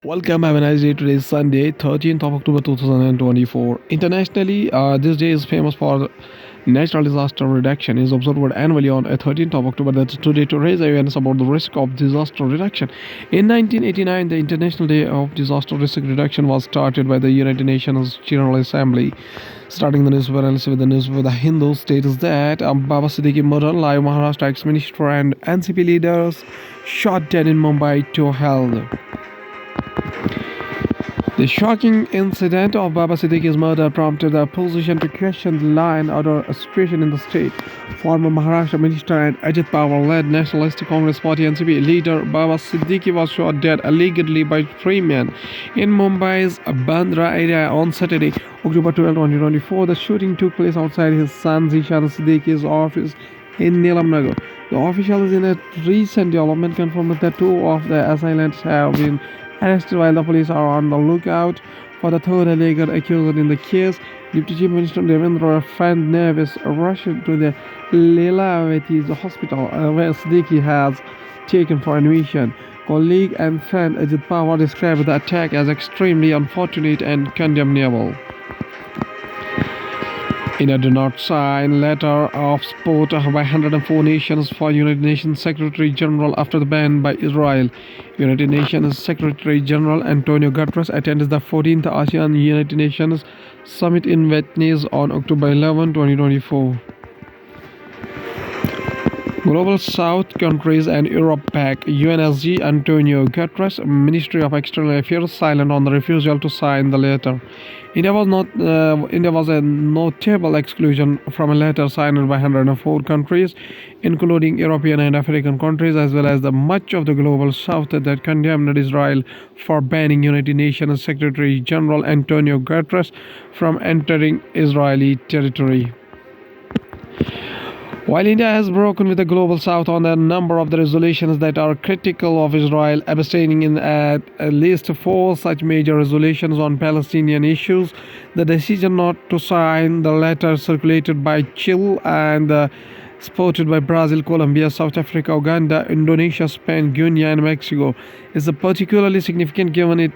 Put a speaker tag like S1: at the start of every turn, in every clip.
S1: Welcome, have a nice day. Today is Sunday, 13th of October 2024. Internationally, this day is famous for natural disaster reduction. Is observed annually on 13th of October. That's today to raise awareness about the risk of disaster reduction. In 1989, the International Day of Disaster Risk Reduction was started by the United Nations General Assembly. Starting the news with the news with the Hindu states that Baba Siddiqui murder, live Maharashtra ex-minister and NCP leaders shot dead in Mumbai to held. The shocking incident of Baba Siddiqui's murder prompted the opposition to question the law and order situation in the state. Former Maharashtra Minister and Ajit Pawar-led Nationalist Congress Party NCP leader Baba Siddiqui was shot dead allegedly by three men in Mumbai's Bandra area on Saturday, October 12, 2024. The shooting took place outside his son Zishan Siddiqui's office in Nilamnagar. The officials in a recent development confirmed that two of the assailants have been arrested while the police are on the lookout for the third alleged accused in the case. Deputy Chief Minister Devendra Fadnavis rushed to the Lilavati hospital where Siddiqui has taken for admission. Colleague and friend Ajit Pawar described the attack as extremely unfortunate and condemnable. In a do not sign letter of support by 104 nations for United Nations Secretary General after the ban by Israel, United Nations Secretary General Antonio Guterres attends the 14th ASEAN United Nations Summit in Vietnam on October 11, 2024. Global South countries and Europe pack UNSC Antonio Guterres, Ministry of External Affairs, silent on the refusal to sign the letter. India was a notable exclusion from a letter signed by 104 countries, including European and African countries, as well as the much of the global South that condemned Israel for banning United Nations Secretary General Antonio Guterres from entering Israeli territory. While India has broken with the Global South on a number of the resolutions that are critical of Israel, abstaining in at least four such major resolutions on Palestinian issues, the decision not to sign the letter circulated by Chile and supported by Brazil, Colombia, South Africa, Uganda, Indonesia, Spain, Guinea, and Mexico is particularly significant given it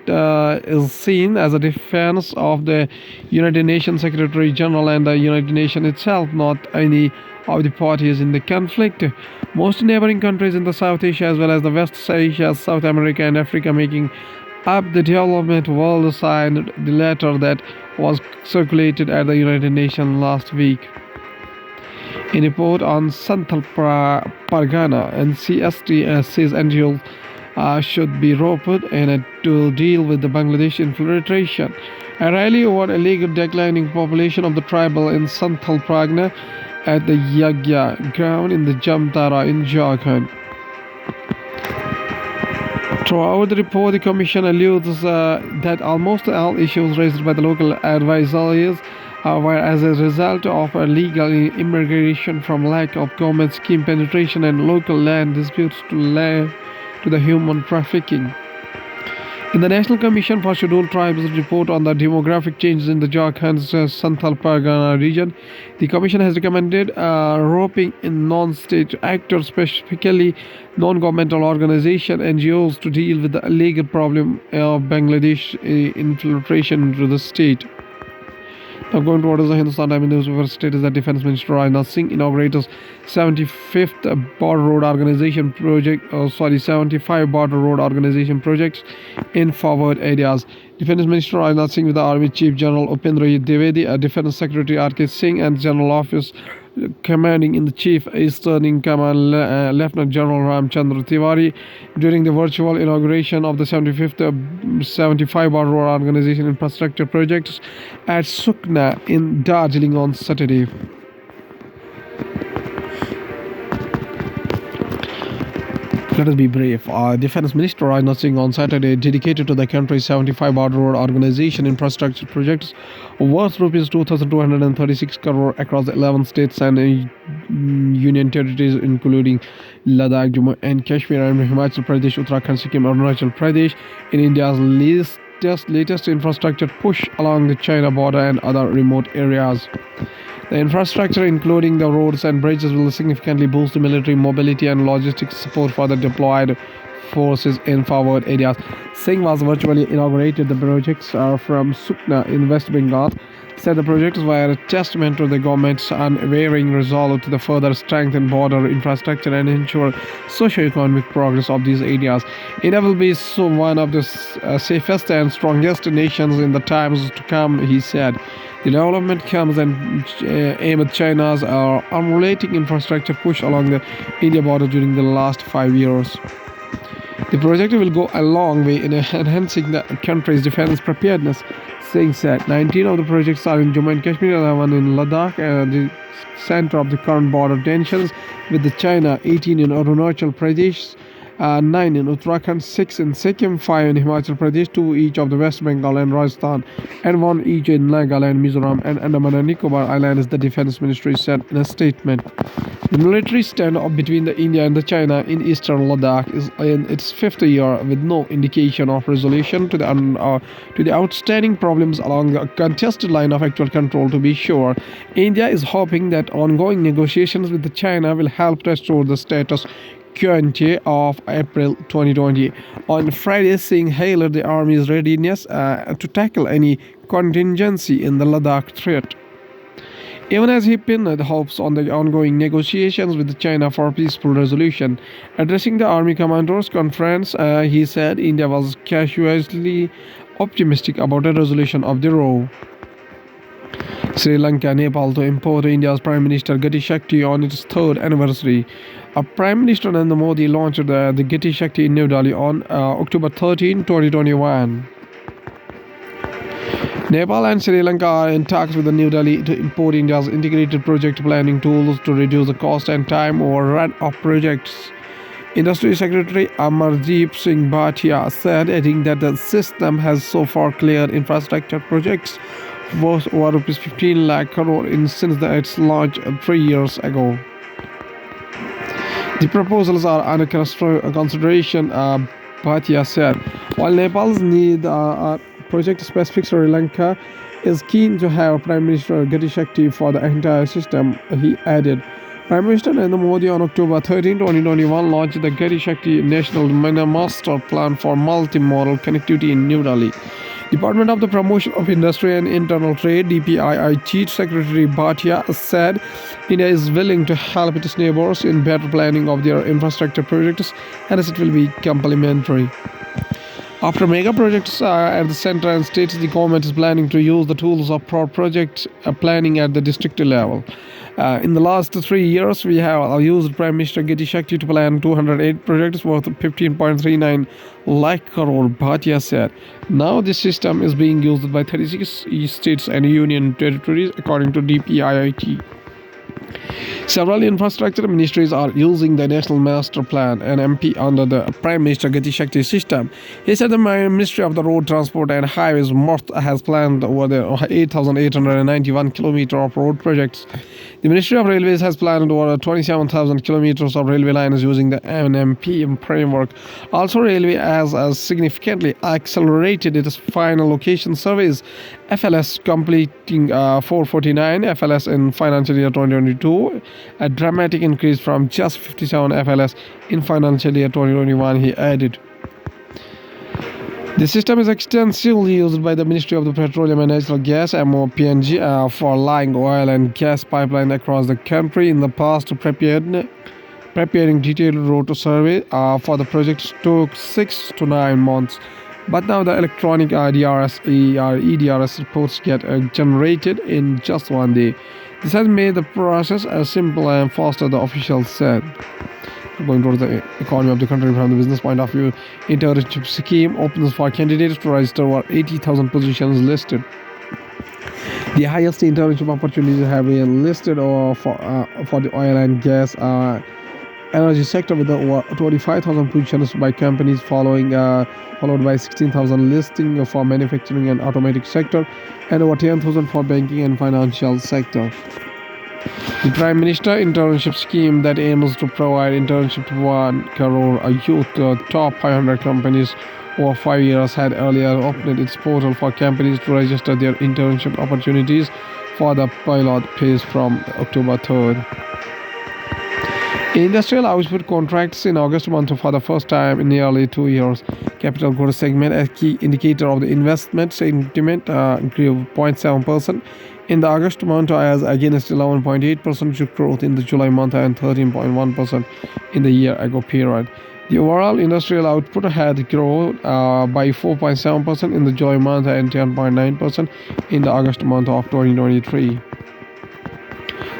S1: is seen as a defense of the United Nations Secretary General and the United Nations itself, not any of the parties in the conflict. Most neighboring countries in the South Asia as well as the West Asia, South America, and Africa making up the development world signed the letter that was circulated at the United Nations last week. In a report on Santhal Pargana and CST says NGOs should be roped in to deal with the Bangladesh infiltration. A rally over illegal declining population of the tribal in Santhal Pargana at the Yagya ground in the Jamtara in Jharkhand. Throughout the report, the Commission alludes that almost all issues raised by the local advisories were as a result of illegal immigration from lack of government scheme penetration and local land disputes to the human trafficking. In the National Commission for Scheduled Tribes report on the demographic changes in the Jharkhand's Santhal Pargana region, the Commission has recommended roping in non-state actors, specifically non-governmental organizations, NGOs, to deal with the illegal problem of Bangladesh infiltration into the state. Now going towards the Hindustan Times newspaper states that Defense Minister Rajnath Singh inaugurates 75th Border Road Organization project, 75 Border Road Organization projects in forward areas. Defense Minister Rajnath Singh with the Army Chief General Upendra Dwivedi, Defense Secretary R.K. Singh, and General Office Commanding in the Chief Eastern Command Lieutenant General Ramchandra Tiwari during the virtual inauguration of the 75 Border Road Organization infrastructure projects at Sukna in Darjeeling on Saturday. Let us be brief. Defense Minister Rajnath Singh on Saturday dedicated to the country's 75 Border Road Organization infrastructure projects worth rupees 2,236 crore across 11 states and union territories including Ladakh, Jammu and Kashmir, and Himachal Pradesh, Uttarakhand, Sikkim, Arunachal Pradesh in India's latest infrastructure push along the China border and other remote areas. The infrastructure, including the roads and bridges, will significantly boost the military mobility and logistics support for the deployed forces in forward areas. Singh was virtually inaugurated the projects from Sukna in West Bengal. Said the projects were a testament to the government's unwavering resolve to the further strengthen border infrastructure and ensure socio-economic progress of these areas. India will be one of the safest and strongest nations in the times to come, he said. The development comes amid China's unrelenting infrastructure push along the India border during the last 5 years. The project will go a long way in enhancing the country's defense preparedness, Singh said. 19 of the projects are in Jammu and Kashmir, 11 in Ladakh, the center of the current border tensions with China, 18 in Arunachal Pradesh, 9 in Uttarakhand, 6 in Sikkim, 5 in Himachal Pradesh, 2 each of the West Bengal and Rajasthan, and 1 each in Nagaland, Mizoram, and Andaman and Nicobar Islands, the Defense Ministry said in a statement. The military standoff between India and China in eastern Ladakh is in its 5th year with no indication of resolution to the outstanding problems along the contested line of actual control. To be sure, India is hoping that ongoing negotiations with China will help restore the status quo of April 2020. On Friday, Singh hailed the army's readiness to tackle any contingency in the Ladakh threat. Even as he pinned hopes on the ongoing negotiations with China for peaceful resolution. Addressing the Army Commanders Conference, he said India was cautiously optimistic about a resolution of the row. Sri Lanka, Nepal to import India's Prime Minister Gati Shakti on its 3rd anniversary. Prime Minister Narendra Modi launched the Gati Shakti in New Delhi on October 13, 2021. Nepal and Sri Lanka are in talks with New Delhi to import India's integrated project planning tools to reduce the cost and time overrun of projects. Industry Secretary Amardeep Singh Bhatia said, adding that the system has so far cleared infrastructure projects worth over rupees 15 lakh crore since its launch 3 years ago. The proposals are under consideration, Bhatia said. While Nepal's need project-specific, Sri Lanka is keen to have Prime Minister Gati Shakti for the entire system, he added. Prime Minister Narendra Modi on October 13, 2021 launched the Gati Shakti National Master Plan for Multimodal Connectivity in New Delhi. Department of the Promotion of Industry and Internal Trade (DPII) Chief Secretary Bhatia said India is willing to help its neighbors in better planning of their infrastructure projects, and as it will be complementary. After mega projects at the center and states, the government is planning to use the tools of project planning at the district level. In the last 3 years, we have used Prime Minister Gati Shakti to plan 208 projects worth 15.39 lakh crore, Bhatia said. Now this system is being used by 36 states and union territories, according to DPIIT. Several infrastructure ministries are using the National Master Plan (NMP) under the Prime Minister Gati Shakti system. He said the Ministry of the Road Transport and Highways (MoRTH) has planned over 8,891 kilometers of road projects. The Ministry of Railways has planned over 27,000 kilometers of railway lines using the NMP framework. Also, Railway has significantly accelerated its final location surveys, FLS completing 449 FLS in financial year 2022, a dramatic increase from just 57 FLS in financial year 2021, he added. The system is extensively used by the Ministry of the Petroleum and Natural Gas (MOPNG) for laying oil and gas pipeline across the country. In the past, preparing detailed route survey for the project took 6 to 9 months. But now the electronic EDRS reports get generated in just 1 day. This has made the process simple and faster, the officials said. Going towards the economy of the country from the business point of view, internship scheme opens for candidates to register over 80,000 positions listed. The highest internship opportunities have been listed for the oil and gas energy sector, with over 25,000 positions by companies, followed by 16,000 listing for manufacturing and automotive sector, and over 10,000 for banking and financial sector. The Prime Minister internship scheme that aims to provide internship to 1 crore youth, top 500 companies over 5 years, had earlier opened its portal for companies to register their internship opportunities for the pilot phase from October 3rd. Industrial output contracts in August month for the first time in nearly 2 years. Capital goods segment, a key indicator of the investment sentiment, grew 0.7% in the August month as against 11.8% growth in the July month and 13.1% in the year ago period. The overall industrial output had grown by 4.7% in the July month and 10.9% in the August month of 2023.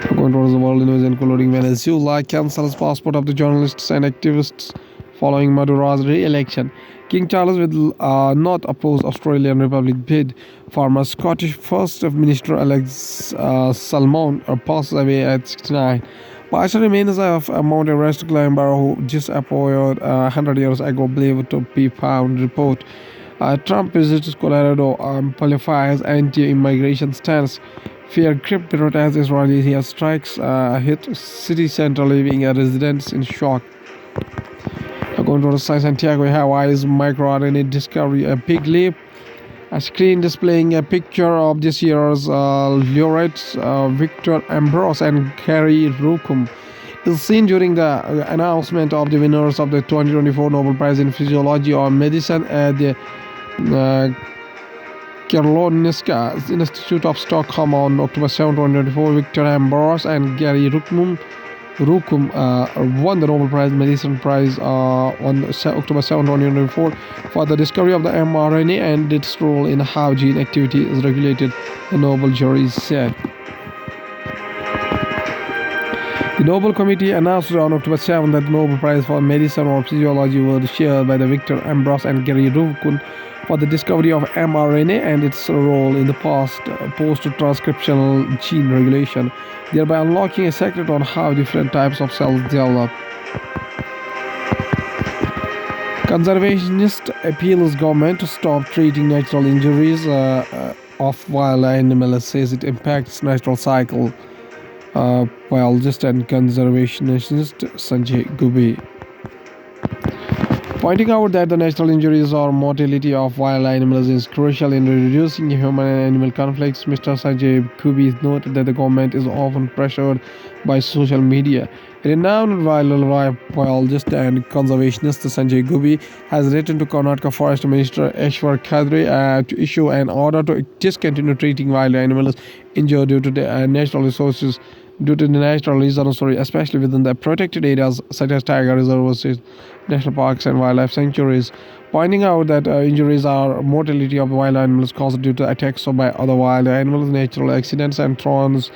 S1: According to the world news, including Venezuela cancels passport of the journalists and activists following Maduro's re-election. King Charles will not oppose Australian Republic bid. Former Scottish First Minister Alex Salmond passes away at 69. Partial remains of Mount Everest climber who disappeared 100 years ago believed to be found. Report. Trump visits Colorado amplifies anti-immigration stance. Fear gripped protests Israeli airstrikes hit city center, leaving residents in shock. According to the Santiago, Hawaii's microRNA discovery, a big leap. A screen displaying a picture of this year's laureates Victor Ambrose and Gary Rukum is seen during the announcement of the winners of the 2024 Nobel Prize in Physiology or Medicine at the Karolinska Institute of Stockholm on October 7, 2024. Victor Ambrose and Gary Rukum won the Nobel Prize Medicine Prize on October 7, 2024 for the discovery of the mRNA and its role in how gene activity is regulated, the Nobel jury said. The Nobel Committee announced on October 7 that the Nobel Prize for Medicine or Physiology was shared by the Victor Ambrose and Gary Ruvkun for the discovery of mRNA and its role in the post-transcriptional gene regulation, thereby unlocking a secret on how different types of cells develop. Conservationist appeals government to stop treating natural injuries of wild animals, says it impacts natural cycle. Biologist and conservationist Sanjay Gube, pointing out that the natural injuries or mortality of wild animals is crucial in reducing human and animal conflicts. Mr. Sanjay Gube noted that the government is often pressured by social media. Renowned wildlife biologist and conservationist Sanjay Gube has written to Karnataka Forest Minister Eshwar Khadre to issue an order to discontinue treating wild animals injured due to the natural resources. Due to the natural reasons, especially within the protected areas such as tiger reserves, national parks, and wildlife sanctuaries, pointing out that injuries or mortality of wild animals caused due to attacks by other wild animals, natural accidents, and thorns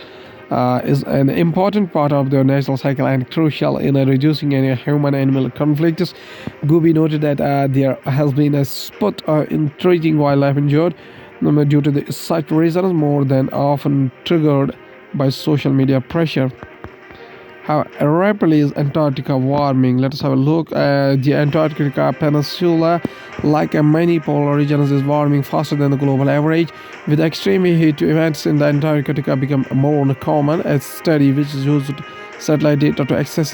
S1: is an important part of the natural cycle and crucial in reducing any human-animal conflicts. Gube noted that there has been a spurt in treating wildlife injured due to such reasons more than often triggered by social media pressure. How rapidly is Antarctica warming? Let us have a look. The Antarctica Peninsula, like many polar regions, is warming faster than the global average, with extreme heat events in the Antarctica become more common. A study which used satellite data to assess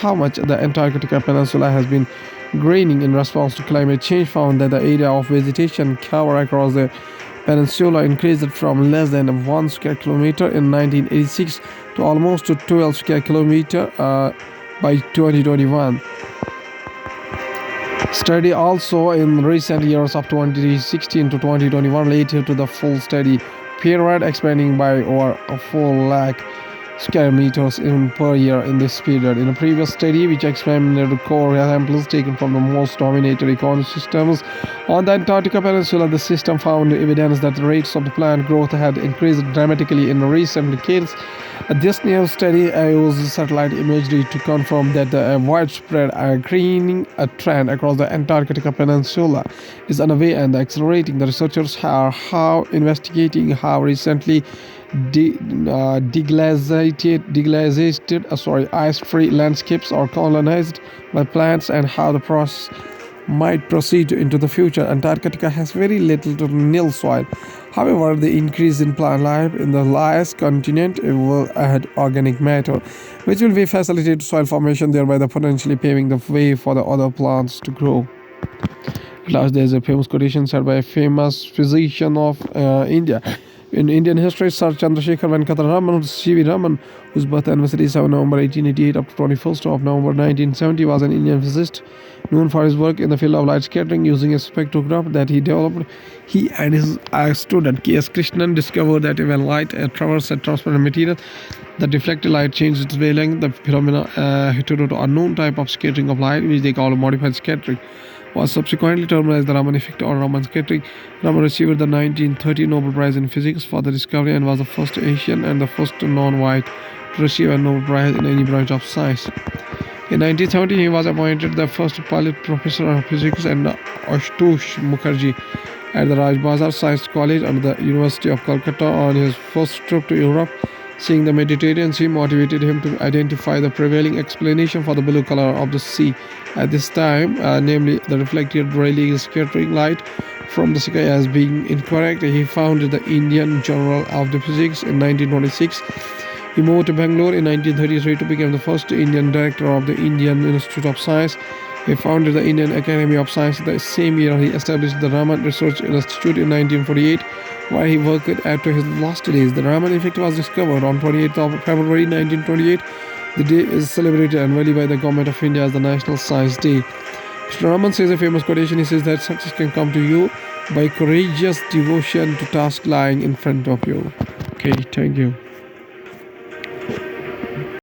S1: how much the Antarctica Peninsula has been greening in response to climate change found that the area of vegetation cover across the peninsula increased from less than 1 square kilometer in 1986 to almost 12 square kilometer by 2021. Study also in recent years of 2016 to 2021 led to the full study period expanding by over 4 lakh square meters per year in this period. In a previous study which examined core samples taken from the most dominated ecosystems on the Antarctica Peninsula, the system found evidence that the rates of the plant growth had increased dramatically in recent decades. This new study used satellite imagery to confirm that the widespread greening trend across the Antarctica Peninsula is underway and accelerating. The researchers are investigating how recently deglaciated ice-free landscapes are colonized by plants and how the process might proceed into the future. Antarctica has very little to nil soil. However, the increase in plant life in the last continent will add organic matter, which will be facilitate soil formation, thereby potentially paving the way for the other plants to grow. At last, there's a famous quotation said by a famous physician of India. In Indian history, Sir Chandrasekhar Venkata Raman, C.V. Raman, whose birth anniversary is November 1888 up to 21st of November 1970, was an Indian physicist known for his work in the field of light scattering using a spectrograph that he developed. He and his student K.S. Krishnan discovered that when light traverses a transparent material, the deflected light changes its wavelength. The phenomena due to unknown type of scattering of light, which they call modified scattering, was subsequently termed as the Raman effect or Raman scattering. Raman received the 1930 Nobel Prize in Physics for the discovery and was the first Asian and the first non-white to receive a Nobel Prize in any branch of science. In 1970, he was appointed the first pilot professor of physics and Ashutosh Mukherjee at the Rajbazar Science College under the University of Calcutta on his first trip to Europe. Seeing the Mediterranean Sea motivated him to identify the prevailing explanation for the blue color of the sea at this time, namely the reflected Rayleigh scattering light from the sky as being incorrect. He founded the Indian Journal of the Physics in 1926. He moved to Bangalore in 1933 to become the first Indian director of the Indian Institute of Science. He founded the Indian Academy of Science. The same year, he established the Raman Research Institute in 1948, where he worked to his last days. The Raman effect was discovered on 28th of February 1928. The day is celebrated annually by the Government of India as the National Science Day. Mr. Raman says a famous quotation. He says that success can come to you by courageous devotion to task lying in front of you. Okay, thank you.